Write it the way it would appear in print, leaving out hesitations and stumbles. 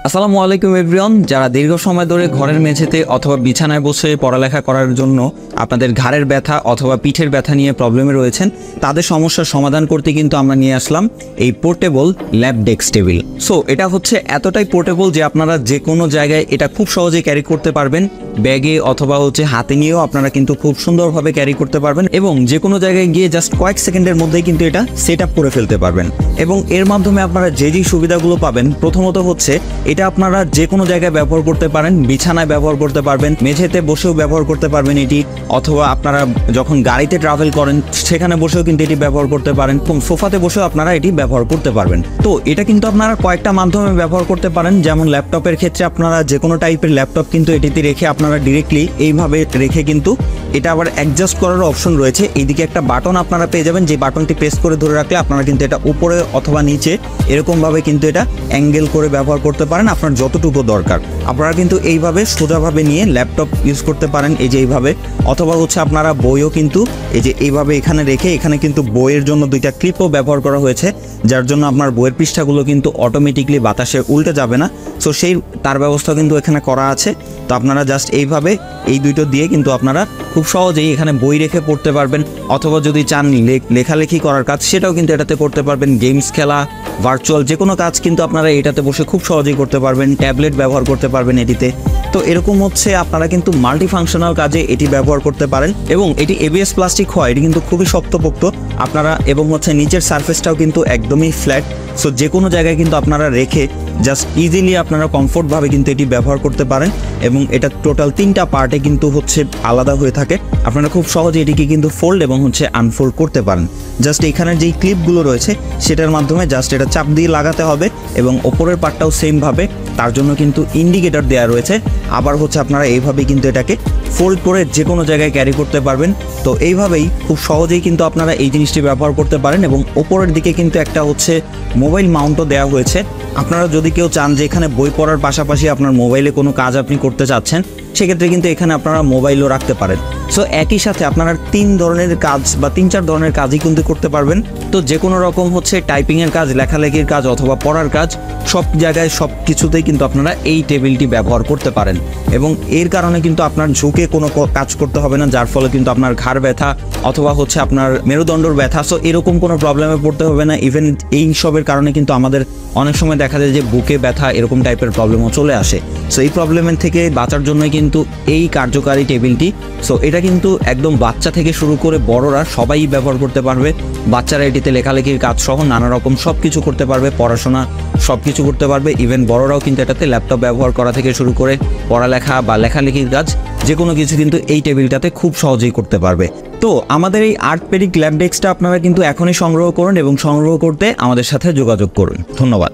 আসসালামু আলাইকুম এভরিওয়ান। যারা দীর্ঘ সময় ধরে ঘরের মেঝেতে অথবা বিছানায় বসে পড়ালেখা করার জন্য আপনাদের ঘাড়ের ব্যথা অথবা পিঠের ব্যথা নিয়ে প্রবলেমে রয়েছেন, তাদের সমস্যার সমাধান করতে কিন্তু আমরা নিয়ে আসলাম এই portable lab desk table. So এটা হচ্ছে এতটাই পোর্টেবল যে আপনারা যে কোনো জায়গায় এটা খুব সহজে ক্যারি করতে পারবেন, ব্যাগে অথবা হাতে নিয়েও আপনারা কিন্তু খুব সুন্দরভাবে ক্যারি করতে পারবেন এবং যে কোনো জায়গায় গিয়ে জাস্ট কয়েক সেকেন্ডের মধ্যেই কিন্তু এটা সেট আপ করে ফেলতে পারবেন। এবং এর মাধ্যমে আপনারা যে সুবিধাগুলো পাবেন, প্রথমত হচ্ছে এটা আপনারা যে কোনো জায়গায় ব্যবহার করতে পারেন, বিছানায় ব্যবহার করতে পারবেন, মেঝেতে বসেও ব্যবহার করতে পারবেন এটি, অথবা আপনারা যখন গাড়িতে ট্রাভেল করেন সেখানে বসেও কিন্তু এটি ব্যবহার করতে পারেন, সোফাতে বসেও আপনারা এটি ব্যবহার করতে পারবেন। তো এটা কিন্তু আপনারা কয়েকটা মাধ্যমে ব্যবহার করতে পারেন। যেমন ল্যাপটপের ক্ষেত্রে আপনারা যে কোনো টাইপের ল্যাপটপ কিন্তু এটিতে রেখে আপনারা ডিরেক্টলি এইভাবে রেখে কিন্তু এটা আবার অ্যাডজাস্ট করার অপশন রয়েছে। এইদিকে একটা বাটন আপনারা পেয়ে যাবেন, যে বাটনটি প্রেস করে ধরে রাখলে আপনারা কিন্তু এটা উপরে অথবা নিচে এরকমভাবে কিন্তু এটা অ্যাঙ্গেল করে ব্যবহার করতে পারেন আপনার যতটুকু দরকার। আপনারা কিন্তু এইভাবে সোজাভাবে নিয়ে ল্যাপটপ ইউজ করতে পারেন, এই যে এইভাবে, অথবা আপনারা বইও কিন্তু এই যে এইভাবে এখানে রেখে, এখানে কিন্তু বইয়ের জন্য দুইটা ক্লিপও ব্যবহার করা হয়েছে, যার জন্য আপনার বইয়ের পৃষ্ঠাগুলো কিন্তু অটোমেটিকলি বাতাসে উল্টে যাবে না। সো তার ব্যবস্থা কিন্তু এখানে করা আছে। তো আপনারা জাস্ট এইভাবে এই দুটো দিয়ে কিন্তু আপনারা খুব সহজেই এখানে বই রেখে পড়তে পারবেন, অথবা যদি চান লেখালেখি করার কাজ সেটাও কিন্তু এটাতে করতে পারবেন। গেমস খেলা, ভার্চুয়াল যে কোনো কাজ কিন্তু আপনারা এটাতে বসে খুব সহজেই করতে পারবেন। ট্যাবলেট ব্যবহার করতে পারবেন এটিতে। তো এরকম আপনারা কিন্তু মাল্টি ফাংশনাল কাজে এটি ব্যবহার করতে পারেন। এবং এটি এবিএস প্লাস্টিক হয়, এটি কিন্তু খুবই শক্তপোক্ত আপনারা, এবং নিচের সারফেসটাও কিন্তু একদমই ফ্ল্যাট। সো যে কোনো জায়গায় কিন্তু আপনারা রেখে জাস্ট ইজিলি আপনারা কমফোর্টভাবে কিন্তু এটি ব্যবহার করতে পারেন। এবং এটা টোটাল 3টা পার্টে কিন্তু আলাদা হয়ে থাকে। আপনারা খুব সহজে এটিকে কিন্তু ফোল্ড এবং আনফোল্ড করতে পারেন। জাস্ট এখানের যেই ক্লিপগুলো রয়েছে সেটার মাধ্যমে জাস্ট এটা চাপ দিয়ে লাগাতে হবে, এবং ওপরের পার্টটাও সেমভাবে, তার জন্য কিন্তু ইন্ডিকেটর দেওয়া রয়েছে। আবার আপনারা এইভাবেই কিন্তু এটাকে ফোল্ড করে যে কোনো জায়গায় ক্যারি করতে পারবেন। তো এইভাবেই খুব সহজেই কিন্তু আপনারা এই জিনিসটি ব্যবহার করতে পারেন। এবং ওপরের দিকে কিন্তু একটা মোবাইল মাউন্টও দেওয়া হয়েছে। আপনারা যদি কেউ চান যে এখানে বই পড়ার পাশাপাশি আপনার মোবাইলে কোনো কাজ আপনি করতে চাচ্ছেন, সেক্ষেত্রে কিন্তু এখানে আপনারা মোবাইলও রাখতে পারেন। সো একই সাথে আপনারা 3 ধরনের কাজ বা 3-4 ধরনের কাজই কিন্তু করতে পারবেন। তো যে কোনো রকম টাইপিংয়ের কাজ, লেখালেখির কাজ অথবা পড়ার কাজ, সব জায়গায় সব কিছুতেই কিন্তু আপনারা এই টেবিলটি ব্যবহার করতে পারেন। এবং এর কারণে কিন্তু আপনার ঝুঁকে কোনো কাজ করতে হবে না, যার ফলে কিন্তু আপনার ঘাড় ব্যথা অথবা আপনার মেরুদণ্ডর ব্যথা, সো এরকম কোনো প্রবলেমে পড়তে হবে না। ইভেন এই সবের কারণে কিন্তু আমাদের অনেক সময় দেখা যায় যে বুকে ব্যথা এরকম টাইপের প্রবলেমও চলে আসে। সো এই প্রবলেমের থেকে বাঁচার জন্যই কিন্তু এই কার্যকারী টেবিলটি। সো এটা কিন্তু একদম বাচ্চা থেকে শুরু করে বড়রা সবাই ব্যবহার করতে পারবে। বাচ্চারা এটিতে লেখালেখির কাজ সহ নানা রকম সব কিছু করতে পারবে, পড়াশোনা সব কিছু করতে পারবে। ইভেন বড়রাও কিন্তু এটাতে ল্যাপটপ ব্যবহার করা থেকে শুরু করে পড়ালেখা বা লেখালেখির কাজ যে কোনো কিছু কিন্তু এই টেবিলটাতে খুব সহজেই করতে পারবে। তো আমাদের এই আর্টপেডিক ল্যাব ডেস্কটা আপনারা কিন্তু এখনই সংগ্রহ করুন, এবং সংগ্রহ করতে আমাদের সাথে যোগাযোগ করুন। ধন্যবাদ।